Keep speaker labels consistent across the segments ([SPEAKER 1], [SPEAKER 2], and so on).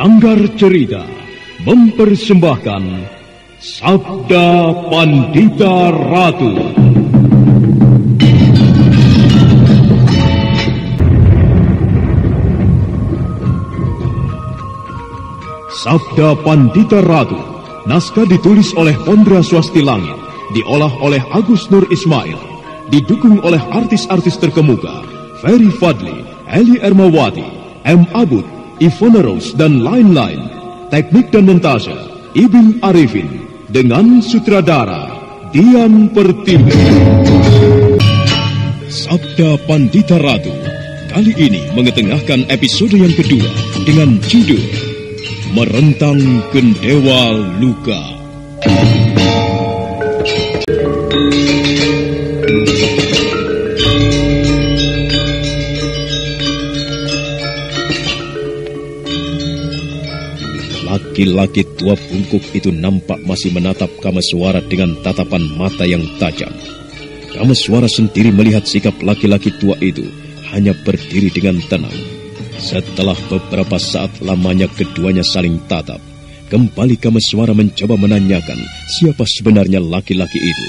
[SPEAKER 1] Sanggar Cerita mempersembahkan Sabda Pandita Ratu. Sabda Pandita Ratu, naskah ditulis oleh Pondra Swasti Langit, diolah oleh Agus Nur Ismail, didukung oleh artis-artis terkemuka, Ferry Fadli, Eli Ermawati, M. Abud, Ivona Rose, dan lain-lain. Teknik dan montase, Ibin Arifin, dengan sutradara Dian Pertiwi. Sabda Pandita Ratu kali ini mengetengahkan episode yang kedua dengan judul Merentang Gendewa Luka. Laki-laki tua bungkuk itu nampak masih menatap Kameswara dengan tatapan mata yang tajam. Kameswara sendiri melihat sikap laki-laki tua itu hanya berdiri dengan tenang. Setelah beberapa saat lamanya keduanya saling tatap, kembali Kameswara mencoba menanyakan siapa sebenarnya laki-laki itu.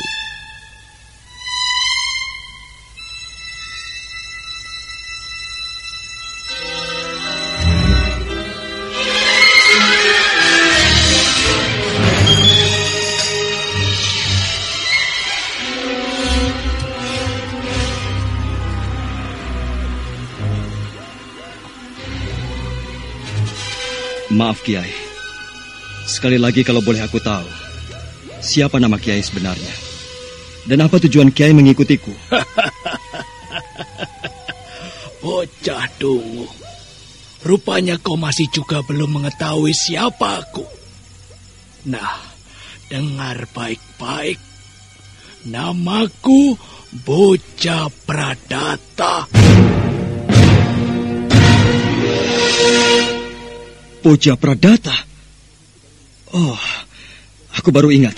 [SPEAKER 2] Maaf Kiai, sekali lagi kalau boleh aku tahu, siapa nama Kiai sebenarnya? Dan apa tujuan Kiai mengikutiku?
[SPEAKER 3] Bocah dungu, rupanya kau masih juga belum mengetahui siapa aku. Nah, dengar baik-baik, namaku Bocah Pradata.
[SPEAKER 2] Bocah Pradata? Oh, aku baru ingat.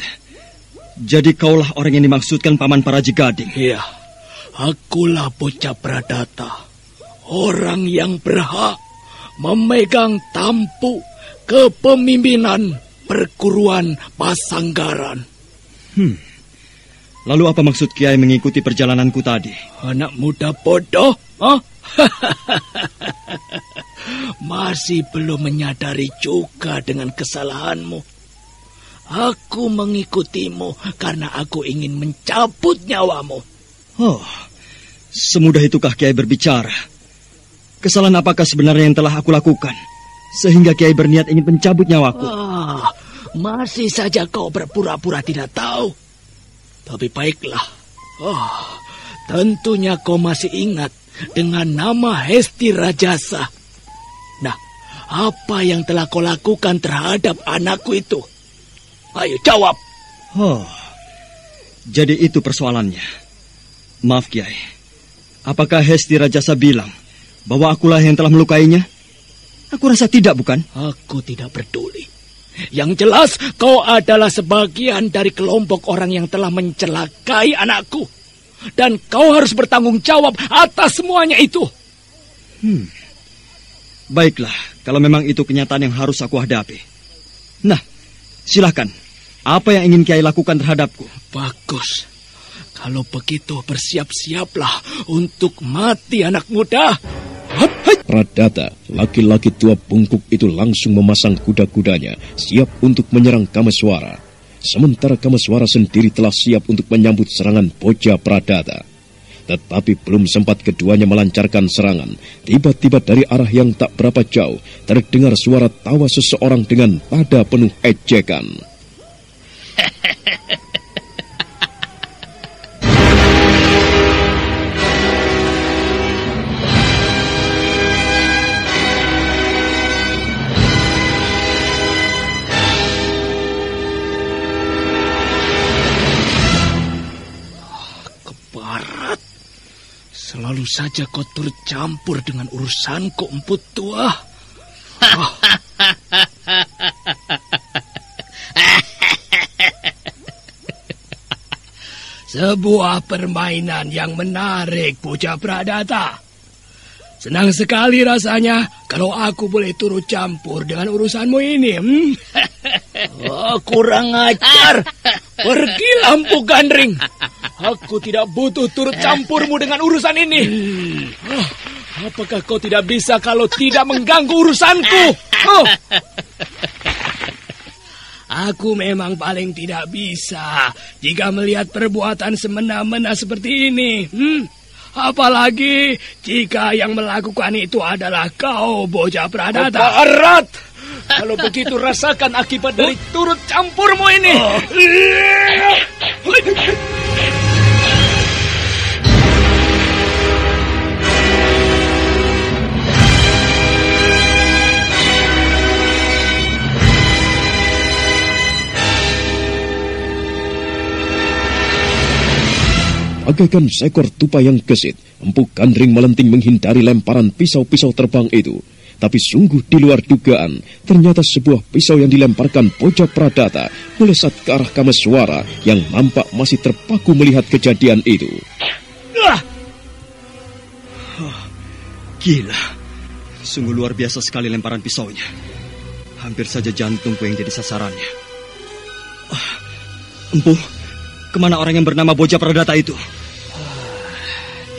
[SPEAKER 2] Jadi kaulah orang yang dimaksudkan Paman Paraji Gading.
[SPEAKER 3] Iya, akulah Bocah Pradata. Orang yang berhak memegang tampuk kepemimpinan perguruan Pasanggaran.
[SPEAKER 2] Lalu apa maksud Kiai mengikuti perjalananku tadi?
[SPEAKER 3] Anak muda bodoh, huh? Masih belum menyadari juga dengan kesalahanmu. Aku mengikutimu karena aku ingin mencabut nyawamu.
[SPEAKER 2] Oh, semudah itukah Kiai berbicara? Kesalahan apakah sebenarnya yang telah aku lakukan sehingga Kiai berniat ingin mencabut nyawaku?
[SPEAKER 3] Masih saja kau berpura-pura tidak tahu. Tapi baiklah. Tentunya kau masih ingat dengan nama Hesti Rajasa. Nah, apa yang telah kau lakukan terhadap anakku itu? Ayo jawab.
[SPEAKER 2] Jadi itu persoalannya. Maaf Kiai, apakah Hesti Rajasa bilang bahwa akulah yang telah melukainya? Aku rasa tidak, bukan?
[SPEAKER 3] Aku tidak peduli. Yang jelas kau adalah sebagian dari kelompok orang yang telah mencelakai anakku. Dan kau harus bertanggung jawab atas semuanya itu.
[SPEAKER 2] Baiklah, kalau memang itu kenyataan yang harus aku hadapi. Nah, silakan. Apa yang ingin Kiai lakukan terhadapku?
[SPEAKER 3] Bagus. Kalau begitu bersiap-siaplah untuk mati anak muda.
[SPEAKER 1] Pradata, laki-laki tua bungkuk itu langsung memasang kuda-kudanya siap untuk menyerang Kameswara. Sementara Kameswara sendiri telah siap untuk menyambut serangan Bocah Pradata. Tetapi belum sempat keduanya melancarkan serangan, tiba-tiba dari arah yang tak berapa jauh terdengar suara tawa seseorang dengan nada penuh ejekan.
[SPEAKER 3] Selalu saja kau turut campur dengan urusanku, emput tua.
[SPEAKER 4] Sebuah permainan yang menarik, Bocah Pradata.
[SPEAKER 3] Senang sekali rasanya kalau aku boleh turut campur dengan urusanmu ini. Kurang ajar. Pergilah Empu Gandring. Aku tidak butuh turut campurmu dengan urusan ini. Apakah kau tidak bisa kalau tidak mengganggu urusanku? Aku memang paling tidak bisa jika melihat perbuatan semena-mena seperti ini. Apalagi jika yang melakukan itu adalah kau, bocah Pradata.
[SPEAKER 2] Barat! Kalau begitu rasakan akibat dari turut campurmu ini.
[SPEAKER 1] Bagaikan seekor tupai yang gesit, Empu Gandring melenting menghindari lemparan pisau-pisau terbang itu. Tapi sungguh di luar dugaan, ternyata sebuah pisau yang dilemparkan Bocah Pradata melesat ke arah Kameswara yang nampak masih terpaku melihat kejadian itu.
[SPEAKER 2] Gila, sungguh luar biasa sekali lemparan pisaunya. Hampir saja jantungku yang jadi sasarannya. Empu, kemana orang yang bernama Bocah Pradata itu?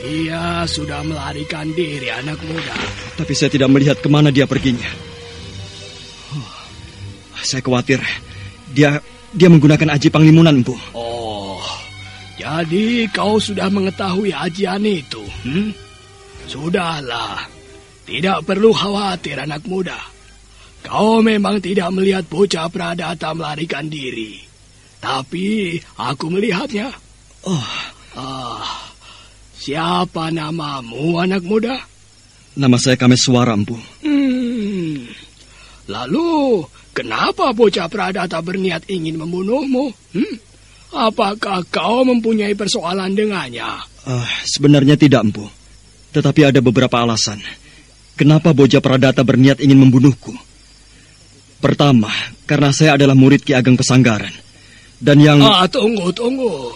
[SPEAKER 3] Dia sudah melarikan diri, anak muda.
[SPEAKER 2] Tapi saya tidak melihat kemana dia perginya. Saya khawatir dia menggunakan aji panglimunan, Empu.
[SPEAKER 3] Jadi kau sudah mengetahui ajian itu? Sudahlah, tidak perlu khawatir, anak muda. Kau memang tidak melihat Bocah Pradata melarikan diri. Tapi aku melihatnya. Siapa namamu, anak muda?
[SPEAKER 2] Nama saya Kameswara, Empu.
[SPEAKER 3] Lalu, kenapa Bocah Pradata berniat ingin membunuhmu? Apakah kau mempunyai persoalan dengannya?
[SPEAKER 2] Sebenarnya tidak, Empu. Tetapi ada beberapa alasan. Kenapa Bocah Pradata berniat ingin membunuhku? Pertama, karena saya adalah murid Ki Ageng Pesanggaran. Dan yang...
[SPEAKER 3] Tunggu.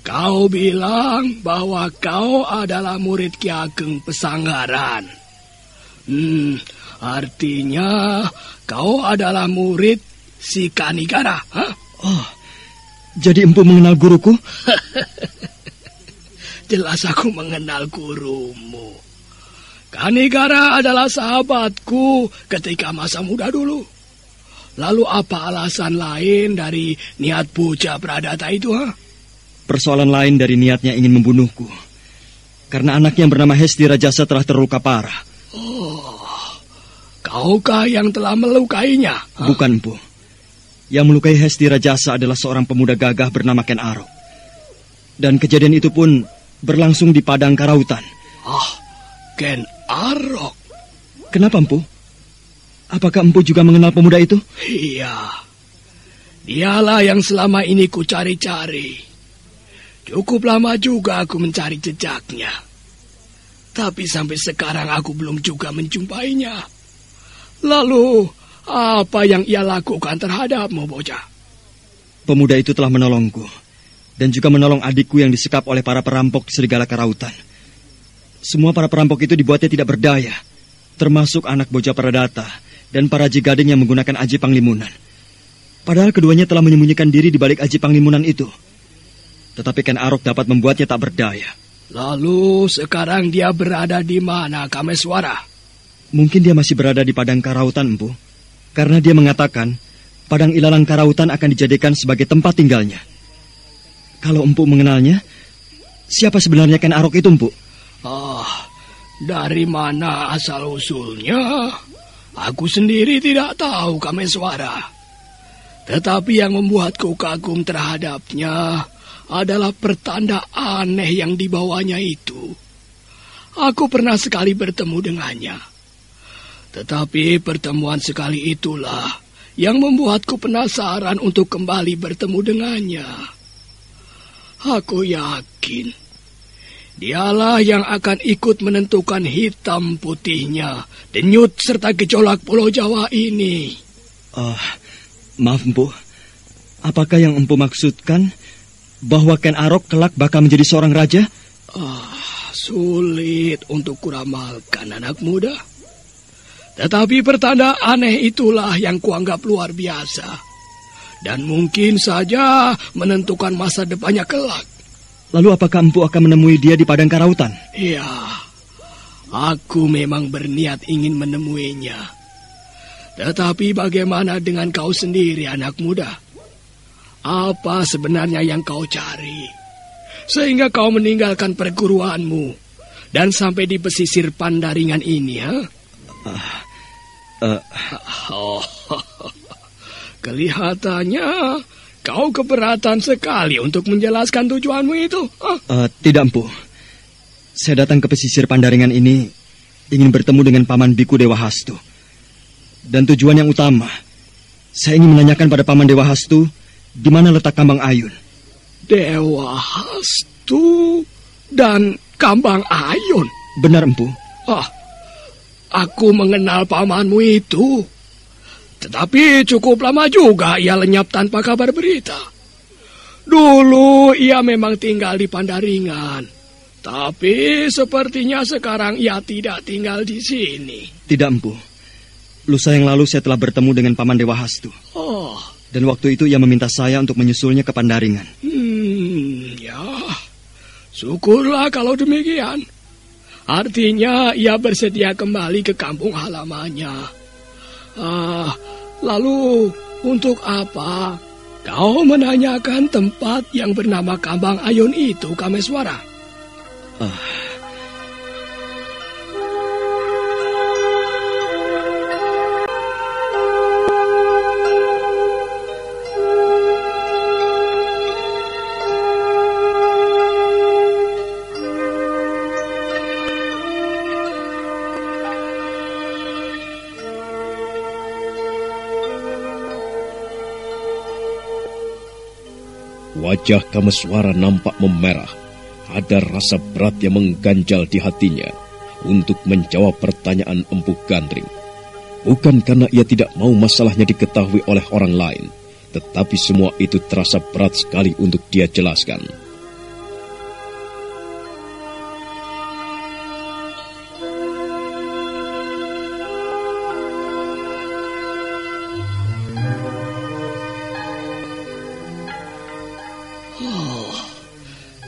[SPEAKER 3] Kau bilang bahwa kau adalah murid Ki Ageng Pesanggaran. Artinya kau adalah murid si Kanigara.
[SPEAKER 2] Jadi Empu mengenal guruku?
[SPEAKER 3] Jelas aku mengenal gurumu. Kanigara adalah sahabatku ketika masa muda dulu. Lalu apa alasan lain dari niat Bocah Pradata itu,
[SPEAKER 2] Persoalan lain dari niatnya ingin membunuhku. Karena anaknya yang bernama Hesti Rajasa telah terluka parah.
[SPEAKER 3] Kaukah yang telah melukainya?
[SPEAKER 2] Bukan, Empu. Yang melukai Hesti Rajasa adalah seorang pemuda gagah bernama Ken Arok. Dan kejadian itu pun berlangsung di Padang Karautan.
[SPEAKER 3] Ken Arok?
[SPEAKER 2] Kenapa, Empu? Apakah Empu juga mengenal pemuda itu?
[SPEAKER 3] Iya. Dialah yang selama ini ku cari-cari. Cukup lama juga aku mencari jejaknya. Tapi sampai sekarang aku belum juga menjumpainya. Lalu, apa yang ia lakukan terhadapmu, bocah?
[SPEAKER 2] Pemuda itu telah menolongku. Dan juga menolong adikku yang disekap oleh para perampok di Serigala Karautan. Semua para perampok itu dibuatnya tidak berdaya. Termasuk anak Bocah Pradata dan para Aji Gading yang menggunakan aji panglimunan. Padahal keduanya telah menyembunyikan diri di balik aji panglimunan itu. Tetapi Ken Arok dapat membuatnya tak berdaya.
[SPEAKER 3] Lalu sekarang dia berada di mana, Kameswara?
[SPEAKER 2] Mungkin dia masih berada di Padang Karautan, Empu. Karena dia mengatakan Padang Ilalang Karautan akan dijadikan sebagai tempat tinggalnya. Kalau Empu mengenalnya, siapa sebenarnya Ken Arok itu, Empu?
[SPEAKER 3] Dari mana asal-usulnya? Aku sendiri tidak tahu, Kameswara. Tetapi yang membuatku kagum terhadapnya adalah pertanda aneh yang dibawanya itu. Aku pernah sekali bertemu dengannya. Tetapi pertemuan sekali itulah yang membuatku penasaran untuk kembali bertemu dengannya. Aku yakin dialah yang akan ikut menentukan hitam putihnya, denyut serta gejolak Pulau Jawa ini.
[SPEAKER 2] Maaf, Empu. Apakah yang Empu maksudkan bahwa Ken Arok kelak bakal menjadi seorang raja?
[SPEAKER 3] Sulit untuk kuramalkan, anak muda. Tetapi pertanda aneh itulah yang kuanggap luar biasa. Dan mungkin saja menentukan masa depannya kelak.
[SPEAKER 2] Lalu apakah Empu akan menemui dia di padang karautan?
[SPEAKER 3] Iya, aku memang berniat ingin menemuinya. Tetapi bagaimana dengan kau sendiri, anak muda? Apa sebenarnya yang kau cari? Sehingga kau meninggalkan perguruanmu dan sampai di pesisir Pandaringan ini, ha? Kelihatannya kau keberatan sekali untuk menjelaskan tujuanmu itu.
[SPEAKER 2] Tidak, Empu. Saya datang ke pesisir Pandaringan ini ingin bertemu dengan Paman Biku Dewa Hastu. Dan tujuan yang utama, saya ingin menanyakan pada Paman Dewa Hastu di mana letak Kambang Ayun.
[SPEAKER 3] Dewa Hastu dan Kambang Ayun?
[SPEAKER 2] Benar, Empu.
[SPEAKER 3] Aku mengenal pamanmu itu. Tetapi cukup lama juga ia lenyap tanpa kabar berita. Dulu ia memang tinggal di Pandaringan. Tapi sepertinya sekarang ia tidak tinggal di sini.
[SPEAKER 2] Tidak, Empu. Lusa yang lalu saya telah bertemu dengan Paman Dewa Hastu. Dan waktu itu ia meminta saya untuk menyusulnya ke Pandaringan.
[SPEAKER 3] Ya, syukurlah kalau demikian. Artinya ia bersedia kembali ke kampung halamannya. Lalu untuk apa kau menanyakan tempat yang bernama Kambang Ayun itu, Kameswara?
[SPEAKER 1] Wajah Kameswara nampak memerah. Ada rasa berat yang mengganjal di hatinya untuk menjawab pertanyaan Empu Gandring. Bukan karena ia tidak mau masalahnya diketahui oleh orang lain, tetapi semua itu terasa berat sekali untuk dia jelaskan.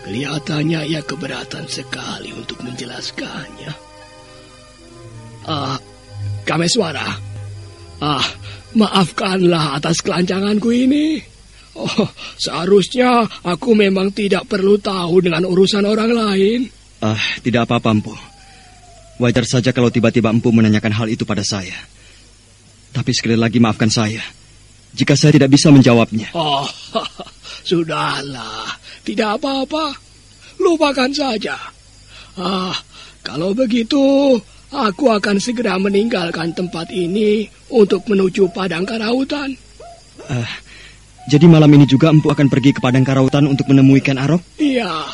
[SPEAKER 3] Kelihatannya ia keberatan sekali untuk menjelaskannya. Kameswara, maafkanlah atas kelancanganku ini. Seharusnya aku memang tidak perlu tahu dengan urusan orang lain.
[SPEAKER 2] Tidak apa-apa, Empu. Wajar saja kalau tiba-tiba Empu menanyakan hal itu pada saya. Tapi sekali lagi maafkan saya jika saya tidak bisa menjawabnya.
[SPEAKER 3] Sudahlah, tidak apa-apa. Lupakan saja. Kalau begitu, aku akan segera meninggalkan tempat ini untuk menuju Padang Karautan.
[SPEAKER 2] Jadi malam ini juga Empu akan pergi ke Padang Karautan untuk menemui Ken Arok?
[SPEAKER 3] Iya.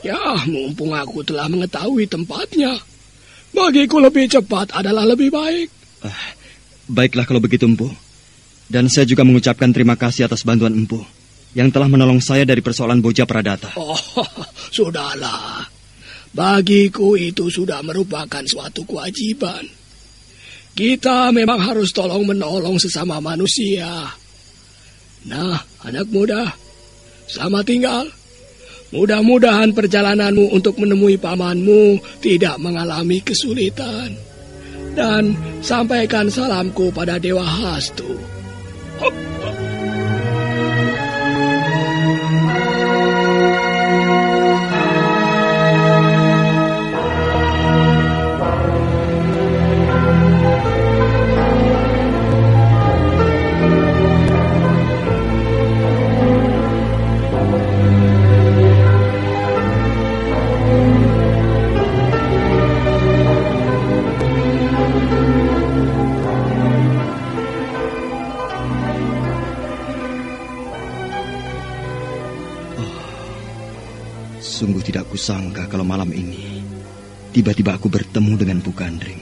[SPEAKER 3] Ya, mumpung aku telah mengetahui tempatnya, bagiku lebih cepat adalah lebih baik.
[SPEAKER 2] Baiklah kalau begitu, Empu. Dan saya juga mengucapkan terima kasih atas bantuan Empu yang telah menolong saya dari persoalan Boja Pradata.
[SPEAKER 3] Sudahlah. Bagiku itu sudah merupakan suatu kewajiban. Kita memang harus tolong-menolong sesama manusia. Nah, anak muda, selamat tinggal. Mudah-mudahan perjalananmu untuk menemui pamanmu tidak mengalami kesulitan. Dan sampaikan salamku pada Dewa Hastu.
[SPEAKER 2] Sungguh tidak kusangka kalau malam ini tiba-tiba aku bertemu dengan Empu Gandring.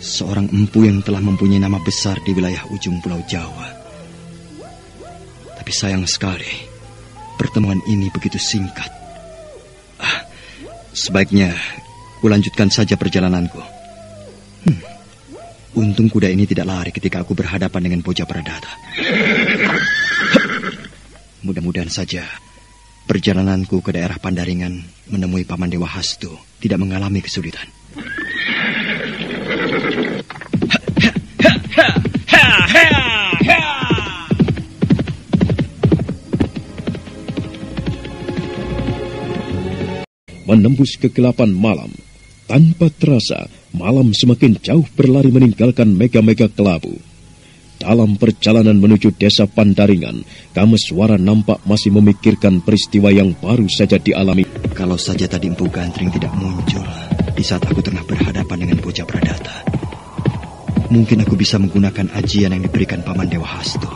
[SPEAKER 2] Seorang empu yang telah mempunyai nama besar di wilayah ujung Pulau Jawa. Tapi sayang sekali, pertemuan ini begitu singkat. Sebaiknya kulanjutkan saja perjalananku. Untung kuda ini tidak lari ketika aku berhadapan dengan bocah Pradata. Mudah-mudahan saja perjalananku ke daerah Pandaringan menemui Paman Dewa Hastu tidak mengalami kesulitan.
[SPEAKER 1] Menembus kegelapan malam, tanpa terasa malam semakin jauh berlari meninggalkan mega-mega kelabu. Dalam perjalanan menuju desa Pandaringan, Kameswara nampak masih memikirkan peristiwa yang baru saja dialami.
[SPEAKER 2] Kalau saja tadi Empu Gantring tidak muncul di saat aku tengah berhadapan dengan bocah Pradata, mungkin aku bisa menggunakan ajian yang diberikan Paman Dewa Hastu.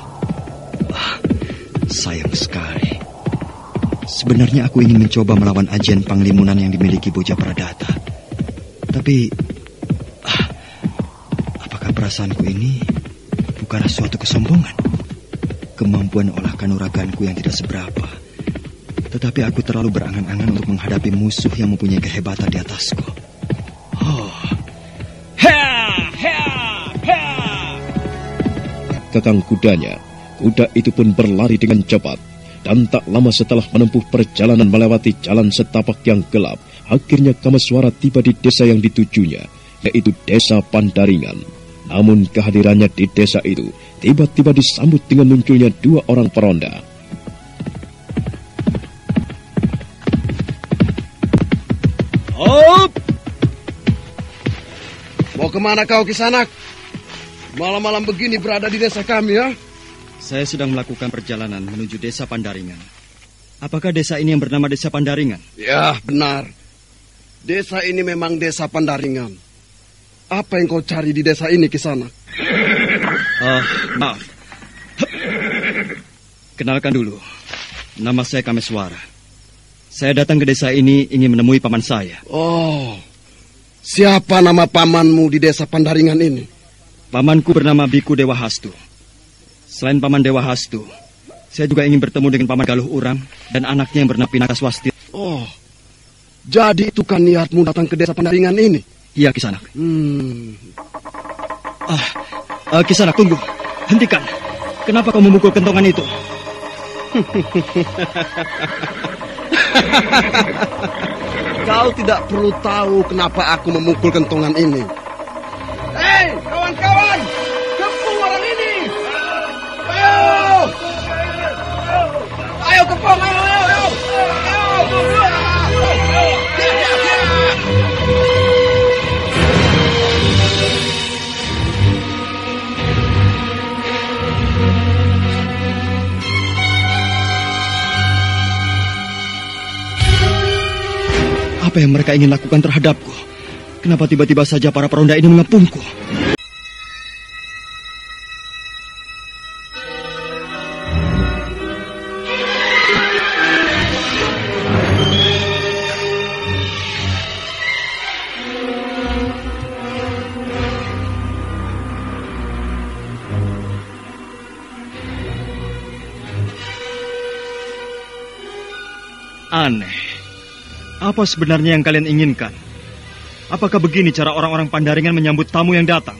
[SPEAKER 2] Sayang sekali. Sebenarnya aku ingin mencoba melawan ajian panglimunan yang dimiliki bocah Pradata. Tapi, apakah perasaanku ini bukanlah suatu kesombongan? Kemampuan olah kanuraganku yang tidak seberapa. Tetapi aku terlalu berangan-angan untuk menghadapi musuh yang mempunyai kehebatan di atasku.
[SPEAKER 1] Kakang kudanya, kuda itu pun berlari dengan cepat. Dan tak lama setelah menempuh perjalanan melewati jalan setapak yang gelap, akhirnya Kameswara tiba di desa yang ditujunya, yaitu desa Pandaringan. Namun kehadirannya di desa itu tiba-tiba disambut dengan munculnya 2 orang peronda.
[SPEAKER 4] Hop! Mau kemana kau, Kisanak? Malam-malam begini berada di desa kami, ya?
[SPEAKER 2] Saya sedang melakukan perjalanan menuju desa Pandaringan. Apakah desa ini yang bernama desa Pandaringan?
[SPEAKER 4] Ya, benar. Desa ini memang desa Pandaringan. Apa yang kau cari di desa ini, Kisanak?
[SPEAKER 2] Maaf. Kenalkan dulu. Nama saya Kameswara. Saya datang ke desa ini ingin menemui paman saya.
[SPEAKER 4] Oh, siapa nama pamanmu di desa Pandaringan ini?
[SPEAKER 2] Pamanku bernama Biku Dewa Hastu. Selain Paman Dewa Hastu, saya juga ingin bertemu dengan Paman Galuh Uram dan anaknya yang bernama Pinakaswasti.
[SPEAKER 4] Oh, jadi itu kan niatmu datang ke desa Pandaringan ini?
[SPEAKER 2] Iya, Kisanak. Kisanak, tunggu. Hentikan. Kenapa kau memukul kentongan itu?
[SPEAKER 4] Kau tidak perlu tahu kenapa aku memukul kentongan ini. Hei, kawan-kawan! Kepung orang ini! Ayo kepung, ayo!
[SPEAKER 2] Apa yang mereka ingin lakukan terhadapku? Kenapa tiba-tiba saja para peronda ini mengepungku? Aneh. Apa sebenarnya yang kalian inginkan? Apakah begini cara orang-orang Pandaringan menyambut tamu yang datang?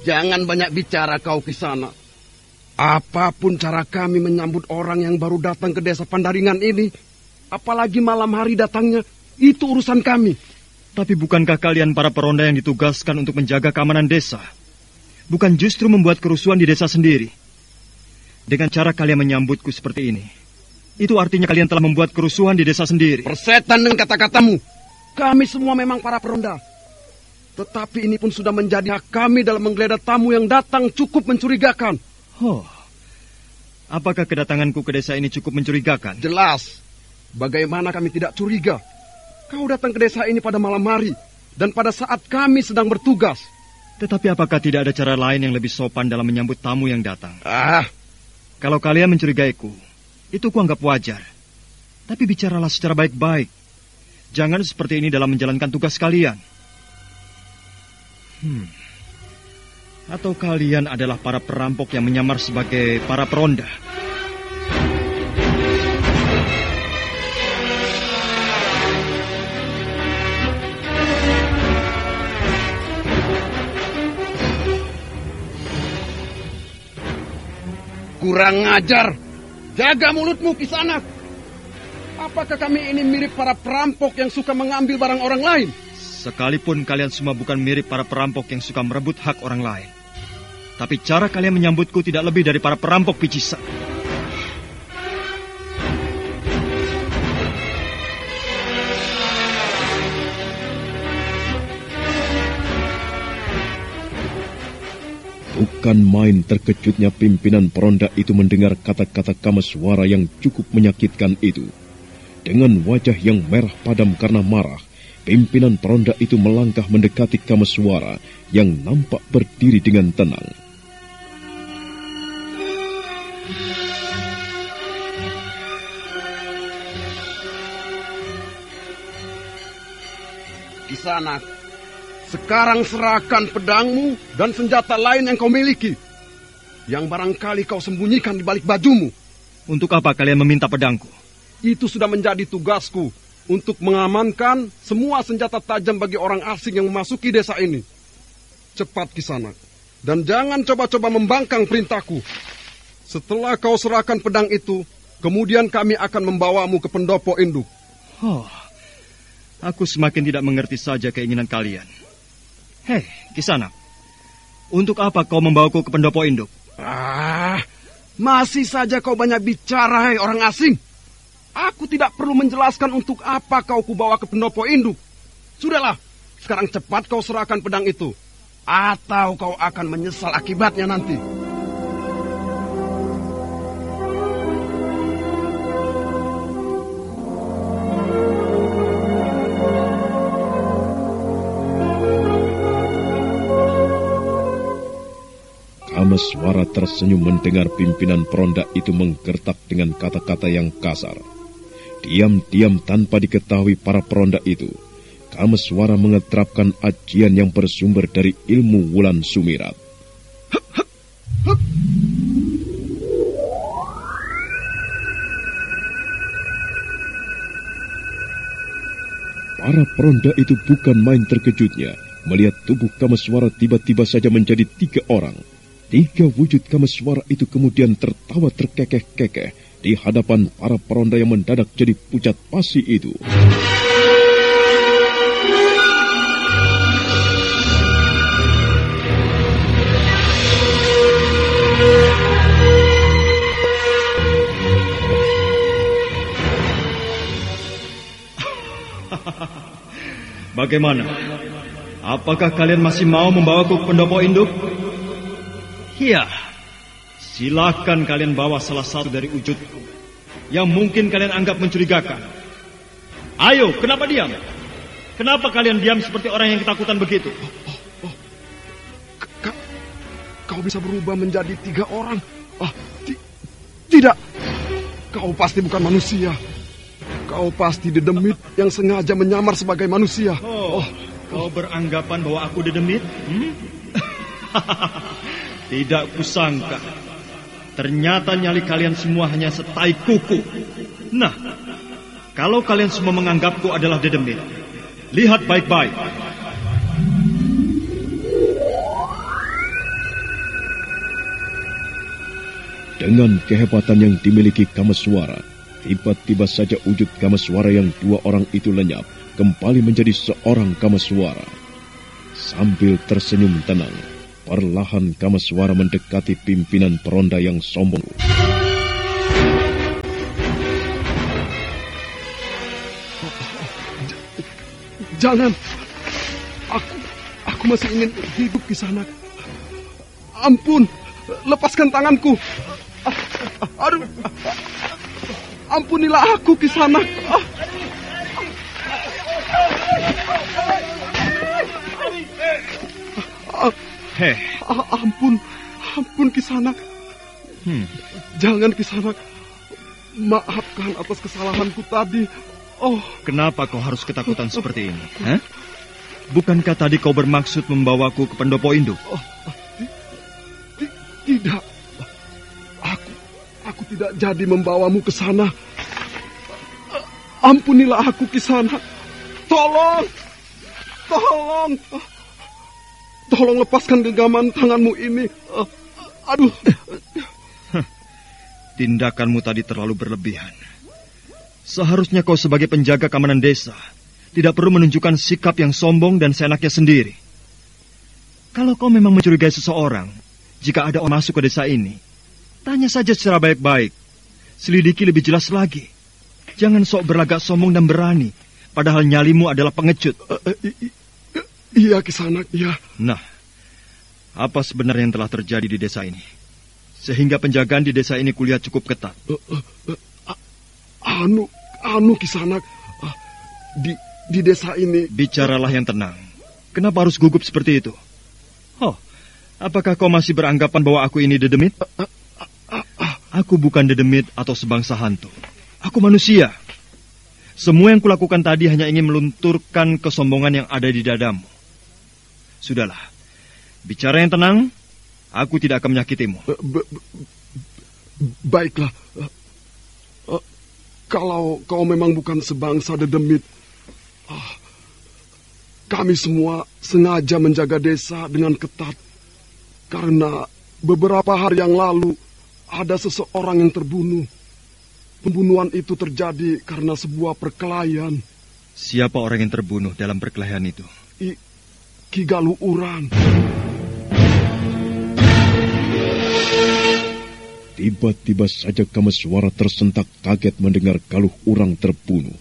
[SPEAKER 4] Jangan banyak bicara kau, Kisana. Apapun cara kami menyambut orang yang baru datang ke desa Pandaringan ini, apalagi malam hari datangnya, itu urusan kami.
[SPEAKER 2] Tapi bukankah kalian para peronda yang ditugaskan untuk menjaga keamanan desa? Bukan justru membuat kerusuhan di desa sendiri? Dengan cara kalian menyambutku seperti ini, itu artinya kalian telah membuat kerusuhan di desa sendiri.
[SPEAKER 4] Persetan dengan kata-katamu. Kami semua memang para peronda. Tetapi ini pun sudah menjadi hak kami dalam menggeledah tamu yang datang cukup mencurigakan.
[SPEAKER 2] Apakah kedatanganku ke desa ini cukup mencurigakan?
[SPEAKER 4] Jelas. Bagaimana kami tidak curiga? Kau datang ke desa ini pada malam hari dan pada saat kami sedang bertugas.
[SPEAKER 2] Tetapi apakah tidak ada cara lain yang lebih sopan dalam menyambut tamu yang datang?
[SPEAKER 4] Kalau
[SPEAKER 2] kalian mencurigaiku, itu kuanggap wajar. Tapi bicaralah secara baik-baik. Jangan seperti ini dalam menjalankan tugas kalian. Atau kalian adalah para perampok yang menyamar sebagai para peronda?
[SPEAKER 4] Kurang ajar. Jaga mulutmu, Kisanak. Apakah kami ini mirip para perampok yang suka mengambil barang orang lain?
[SPEAKER 2] Sekalipun kalian semua bukan mirip para perampok yang suka merebut hak orang lain, tapi cara kalian menyambutku tidak lebih dari para perampok picisan.
[SPEAKER 1] Bukan main terkejutnya pimpinan peronda itu mendengar kata-kata Kameswara yang cukup menyakitkan itu. Dengan wajah yang merah padam karena marah, pimpinan peronda itu melangkah mendekati Kameswara yang nampak berdiri dengan tenang.
[SPEAKER 4] Kisanak, sekarang serahkan pedangmu dan senjata lain yang kau miliki, yang barangkali kau sembunyikan di balik bajumu.
[SPEAKER 2] Untuk apa kalian meminta pedangku?
[SPEAKER 4] Itu sudah menjadi tugasku untuk mengamankan semua senjata tajam bagi orang asing yang memasuki desa ini. Cepat, Kisanak, dan jangan coba-coba membangkang perintahku. Setelah kau serahkan pedang itu, kemudian kami akan membawamu ke pendopo induk.
[SPEAKER 2] Aku semakin tidak mengerti saja keinginan kalian. Hei, Kisanak, untuk apa kau membawaku ke pendopo induk?
[SPEAKER 4] Masih saja kau banyak bicara, hei orang asing. Aku tidak perlu menjelaskan untuk apa kau kubawa ke pendopo induk. Sudahlah, sekarang cepat kau serahkan pedang itu, atau kau akan menyesal akibatnya nanti.
[SPEAKER 1] Kameswara tersenyum mendengar pimpinan peronda itu menggertak dengan kata-kata yang kasar. Diam-diam tanpa diketahui para peronda itu, Kameswara mengeterapkan ajian yang bersumber dari ilmu Wulan Sumirat. Para peronda itu bukan main terkejutnya melihat tubuh Kameswara tiba-tiba saja menjadi 3 orang. 3 wujud Kameswara itu kemudian tertawa terkekeh-kekeh di hadapan para peronda yang mendadak jadi pucat pasi itu.
[SPEAKER 2] Bagaimana? Apakah kalian masih mau membawaku ke pendopo induk? Ya, silakan kalian bawa salah satu dari wujudku yang mungkin kalian anggap mencurigakan. Ayo, kenapa diam? Kenapa kalian diam seperti orang yang ketakutan begitu?
[SPEAKER 4] Kau bisa berubah menjadi 3 orang? Tidak, kau pasti bukan manusia. Kau pasti dedemit yang sengaja menyamar sebagai manusia.
[SPEAKER 2] Kau beranggapan bahwa aku dedemit? Tidak kusangka. Ternyata nyali kalian semua hanya setai kuku. Nah, kalau kalian semua menganggapku adalah dedemit, lihat baik-baik.
[SPEAKER 1] Dengan kehebatan yang dimiliki Kameswara, tiba-tiba saja wujud Kameswara yang 2 orang itu lenyap, kembali menjadi seorang Kameswara. Sambil tersenyum tenang, perlahan Kameswara mendekati pimpinan peronda yang sombong.
[SPEAKER 4] Jangan, aku masih ingin hidup di sana. Ampun, lepaskan tanganku. Aduh, ampunilah aku, Kisanak. Ampun Kisanak. Jangan Kisanak. Maafkan atas kesalahanku tadi.
[SPEAKER 2] Kenapa kau harus ketakutan seperti ini? Bukankah tadi kau bermaksud membawaku ke pendopo induk?
[SPEAKER 4] Tidak. Aku tidak jadi membawamu ke sana. Ampunilah aku, Kisanak. Tolong lepaskan genggaman tanganmu ini. Aduh.
[SPEAKER 2] Tindakanmu tadi terlalu berlebihan. Seharusnya kau sebagai penjaga keamanan desa tidak perlu menunjukkan sikap yang sombong dan seenaknya sendiri. Kalau kau memang mencurigai seseorang, jika ada orang masuk ke desa ini, tanya saja secara baik-baik. Selidiki lebih jelas lagi. Jangan sok berlagak sombong dan berani, padahal nyalimu adalah pengecut.
[SPEAKER 4] Iya, Kisanak, iya.
[SPEAKER 2] Nah, apa sebenarnya yang telah terjadi di desa ini? Sehingga penjagaan di desa ini kulihat cukup ketat.
[SPEAKER 4] Kisanak, di desa ini...
[SPEAKER 2] Bicaralah yang tenang. Kenapa harus gugup seperti itu? Oh, apakah kau masih beranggapan bahwa aku ini dedemit? Aku bukan dedemit atau sebangsa hantu. Aku manusia. Semua yang kulakukan tadi hanya ingin melunturkan kesombongan yang ada di dadamu. Sudahlah, bicara yang tenang. Aku tidak akan menyakitimu.
[SPEAKER 4] Baiklah. Kalau kau memang bukan sebangsa dedemit, kami semua sengaja menjaga desa dengan ketat. Karena beberapa hari yang lalu ada seseorang yang terbunuh. Pembunuhan itu terjadi karena sebuah perkelahian.
[SPEAKER 2] Siapa orang yang terbunuh dalam perkelahian itu?
[SPEAKER 4] Ki Galuh Urang.
[SPEAKER 1] Tiba-tiba saja Kameswara tersentak kaget mendengar Galuh Urang terbunuh.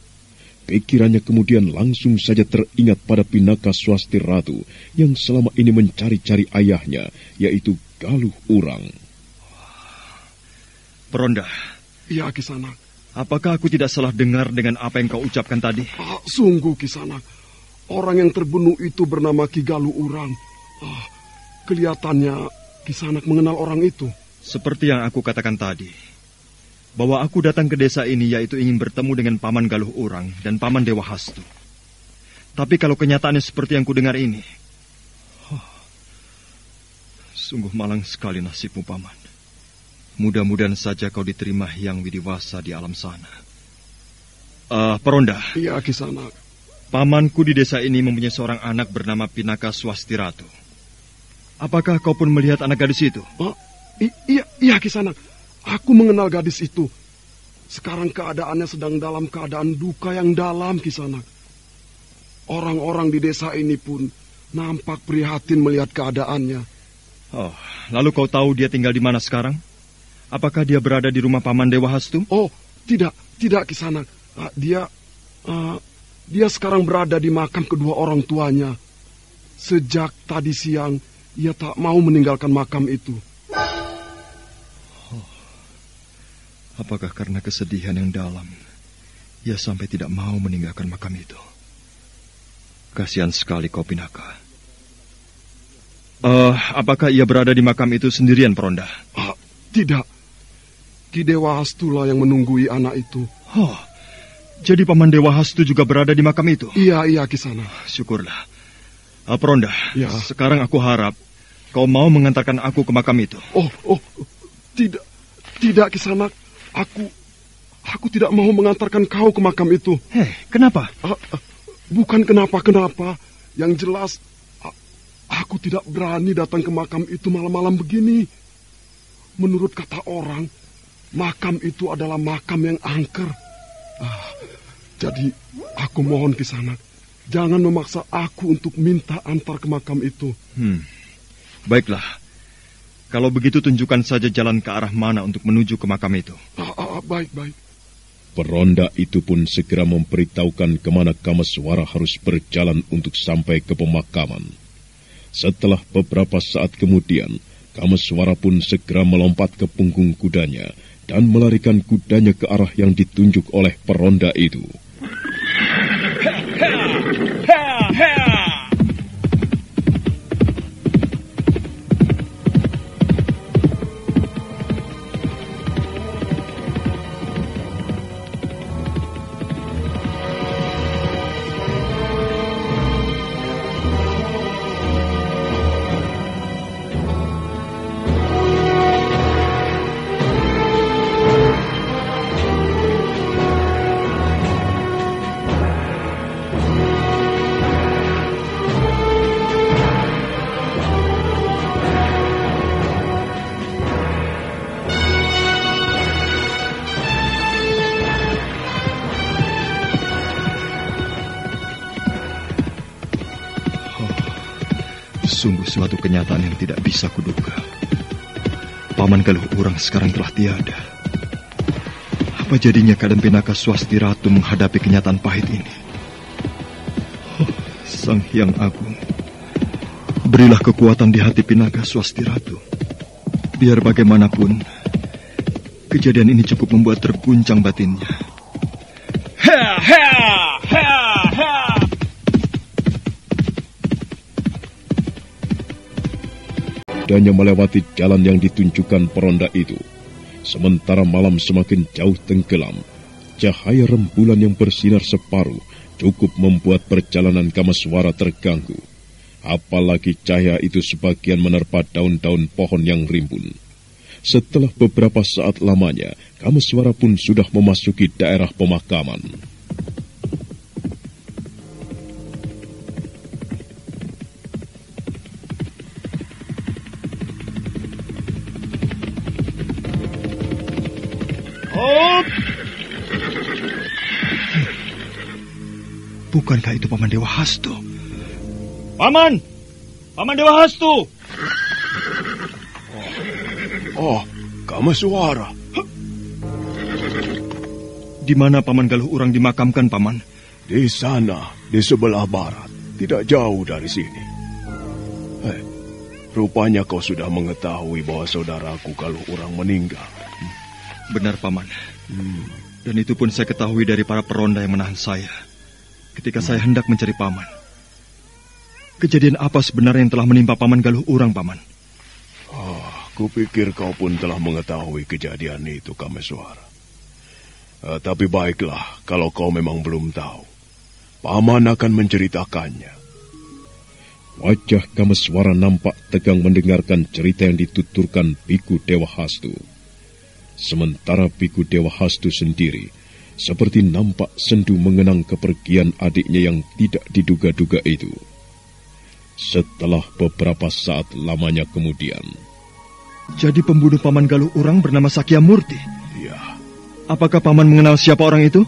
[SPEAKER 1] Pikirannya kemudian langsung saja teringat pada Pinaka Swasti Ratu yang selama ini mencari-cari ayahnya, yaitu Galuh Urang.
[SPEAKER 2] Peronda.
[SPEAKER 4] Iya, Kisanak.
[SPEAKER 2] Apakah aku tidak salah dengar dengan apa yang kau ucapkan tadi?
[SPEAKER 4] Sungguh, Kisanak. Orang yang terbunuh itu bernama Ki Galuh Urang. Kelihatannya Kisanak mengenal orang itu.
[SPEAKER 2] Seperti yang aku katakan tadi, bahwa aku datang ke desa ini yaitu ingin bertemu dengan Paman Galuh Urang dan Paman Dewa Hastu. Tapi kalau kenyataannya seperti yang kudengar ini, sungguh malang sekali nasibmu, Paman. Mudah-mudahan saja kau diterima Hyang Widiwasa di alam sana. Peronda.
[SPEAKER 4] Iya, Kisanak.
[SPEAKER 2] Pamanku di desa ini mempunyai seorang anak bernama Pinaka Swasti Ratu. Apakah kau pun melihat anak gadis itu?
[SPEAKER 4] Iya, Kisanak. Aku mengenal gadis itu. Sekarang keadaannya sedang dalam keadaan duka yang dalam, Kisanak. Orang-orang di desa ini pun nampak prihatin melihat keadaannya.
[SPEAKER 2] Oh, lalu kau tahu dia tinggal di mana sekarang? Apakah dia berada di rumah Paman Dewa Hastu?
[SPEAKER 4] Oh, tidak, Kisanak. Dia sekarang berada di makam kedua orang tuanya. Sejak tadi siang, ia tak mau meninggalkan makam itu.
[SPEAKER 2] Apakah karena kesedihan yang dalam, ia sampai tidak mau meninggalkan makam itu? Kasihan sekali kau, Pinaka. Apakah ia berada di makam itu sendirian, Peronda?
[SPEAKER 4] Tidak. Ki Dewa Hastu lah yang menunggui anak itu.
[SPEAKER 2] Jadi Paman Dewa Hastu juga berada di makam itu?
[SPEAKER 4] Iya, Kisanak.
[SPEAKER 2] Syukurlah. Peronda,
[SPEAKER 4] ya.
[SPEAKER 2] Sekarang aku harap kau mau mengantarkan aku ke makam itu.
[SPEAKER 4] Tidak, Kisanak. Aku tidak mau mengantarkan kau ke makam itu.
[SPEAKER 2] Kenapa?
[SPEAKER 4] Bukan kenapa-kenapa. Yang jelas, aku tidak berani datang ke makam itu malam-malam begini. Menurut kata orang, makam itu adalah makam yang angker. Jadi, aku mohon Kisanak, jangan memaksa aku untuk minta antar ke makam itu.
[SPEAKER 2] Baiklah. Kalau begitu tunjukkan saja jalan ke arah mana untuk menuju ke makam itu.
[SPEAKER 4] Baik.
[SPEAKER 1] Peronda itu pun segera memberitahukan kemana Kameswara harus berjalan untuk sampai ke pemakaman. Setelah beberapa saat kemudian, Kameswara pun segera melompat ke punggung kudanya dan melarikan kudanya ke arah yang ditunjuk oleh peronda itu.
[SPEAKER 2] Sungguh suatu kenyataan yang tidak bisa kuduga. Paman Galuh Urang sekarang telah tiada. Apa jadinya keadaan Pinaka Swasti Ratu menghadapi kenyataan pahit ini? Sang Hyang Agung, berilah kekuatan di hati Pinaka Swasti Ratu. Biar bagaimanapun, kejadian ini cukup membuat terguncang batinnya.
[SPEAKER 1] Danya melewati jalan yang ditunjukkan peronda itu. Sementara malam semakin jauh tenggelam, cahaya rembulan yang bersinar separuh cukup membuat perjalanan Kameswara terganggu. Apalagi cahaya itu sebagian menerpa daun-daun pohon yang rimbun. Setelah beberapa saat lamanya, Kameswara pun sudah memasuki daerah pemakaman.
[SPEAKER 2] Bukankah itu Paman Dewa Hastu?
[SPEAKER 3] Paman! Paman Dewa Hastu!
[SPEAKER 1] Oh, Kameswara.
[SPEAKER 2] Di mana Paman Galuh Urang dimakamkan, Paman?
[SPEAKER 1] Di sana, di sebelah barat, tidak jauh dari sini. Rupanya kau sudah mengetahui bahwa saudaraku Galuh Urang meninggal.
[SPEAKER 2] Benar, Paman. Dan itu pun saya ketahui dari para peronda yang menahan saya ketika saya hendak mencari Paman. Kejadian apa sebenarnya yang telah menimpa Paman Galuh Urang, Paman?
[SPEAKER 1] Kupikir kau pun telah mengetahui kejadian itu, Kameswara. Tapi baiklah, kalau kau memang belum tahu, Paman akan menceritakannya. Wajah Kameswara nampak tegang mendengarkan cerita yang dituturkan Biku Dewa Hastu. Sementara Biku Dewa Hastu sendiri seperti nampak sendu mengenang kepergian adiknya yang tidak diduga-duga itu. Setelah beberapa saat lamanya kemudian.
[SPEAKER 2] Jadi pembunuh Paman Galuh Urang bernama Sakyamurti?
[SPEAKER 1] Iya.
[SPEAKER 2] Apakah Paman mengenal siapa orang itu?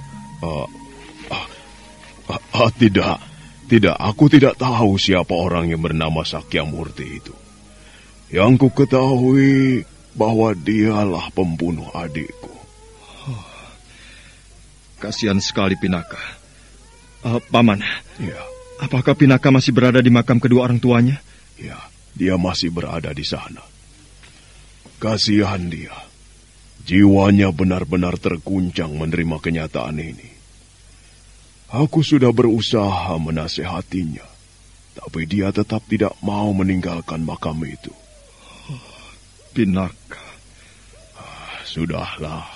[SPEAKER 1] Tidak, aku tidak tahu siapa orang yang bernama Sakyamurti itu. Yang ku ketahui bahwa dialah pembunuh adikku.
[SPEAKER 2] Kasihan sekali Pinaka. Paman,
[SPEAKER 1] ya.
[SPEAKER 2] Apakah Pinaka masih berada di makam kedua orang tuanya?
[SPEAKER 1] Ya, dia masih berada di sana. Kasihan dia. Jiwanya benar-benar terguncang menerima kenyataan ini. Aku sudah berusaha menasehatinya, tapi dia tetap tidak mau meninggalkan makam itu.
[SPEAKER 2] Pinaka.
[SPEAKER 1] Sudahlah,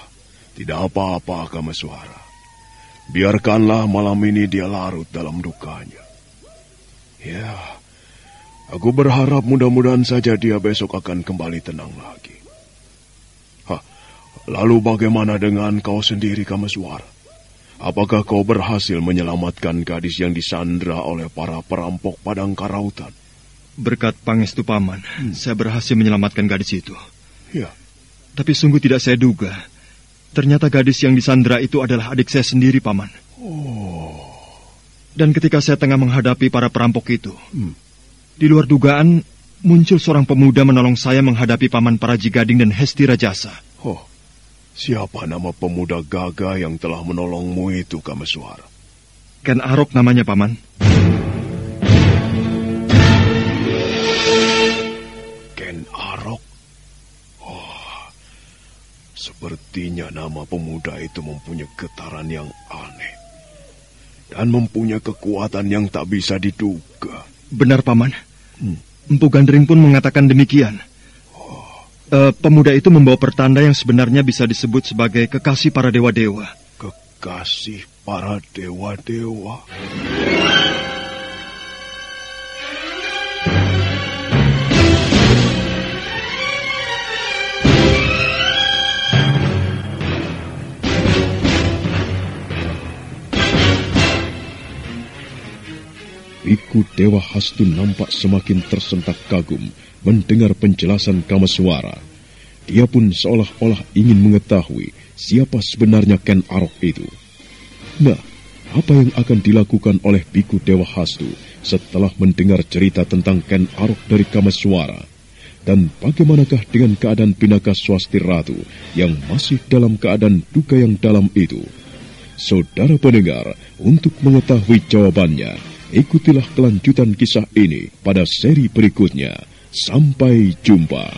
[SPEAKER 1] tidak apa-apa Kameswara. Biarkanlah malam ini dia larut dalam dukanya. Ya, aku berharap mudah-mudahan saja dia besok akan kembali tenang lagi. Lalu bagaimana dengan kau sendiri, Kameswara? Apakah kau berhasil menyelamatkan gadis yang disandra oleh para perampok Padang Karautan?
[SPEAKER 2] Berkat pangestu Paman, saya berhasil menyelamatkan gadis itu.
[SPEAKER 1] Ya.
[SPEAKER 2] Tapi sungguh tidak saya duga. Ternyata gadis yang disandra itu adalah adik saya sendiri, Paman. Dan ketika saya tengah menghadapi para perampok itu, di luar dugaan, muncul seorang pemuda menolong saya menghadapi Paman Paraji Gading dan Hesti Rajasa.
[SPEAKER 1] Siapa nama pemuda gagah yang telah menolongmu itu, Kameswara?
[SPEAKER 2] Ken Arok namanya, Paman.
[SPEAKER 1] Ken Arok? Sepertinya nama pemuda itu mempunyai getaran yang aneh. Dan mempunyai kekuatan yang tak bisa diduga.
[SPEAKER 2] Benar, Paman. Empu Gandring pun mengatakan demikian. Pemuda itu membawa pertanda yang sebenarnya bisa disebut sebagai kekasih para dewa-dewa.
[SPEAKER 1] Kekasih para dewa-dewa? Biku Dewa Hastu nampak semakin tersentak kagum mendengar penjelasan Kameswara. Dia pun seolah-olah ingin mengetahui siapa sebenarnya Ken Arok itu. Nah, apa yang akan dilakukan oleh Biku Dewa Hastu setelah mendengar cerita tentang Ken Arok dari Kameswara? Dan bagaimanakah dengan keadaan Pinaka Swasti Ratu yang masih dalam keadaan duka yang dalam itu? Saudara pendengar, untuk mengetahui jawabannya, ikutilah kelanjutan kisah ini pada seri berikutnya. Sampai jumpa.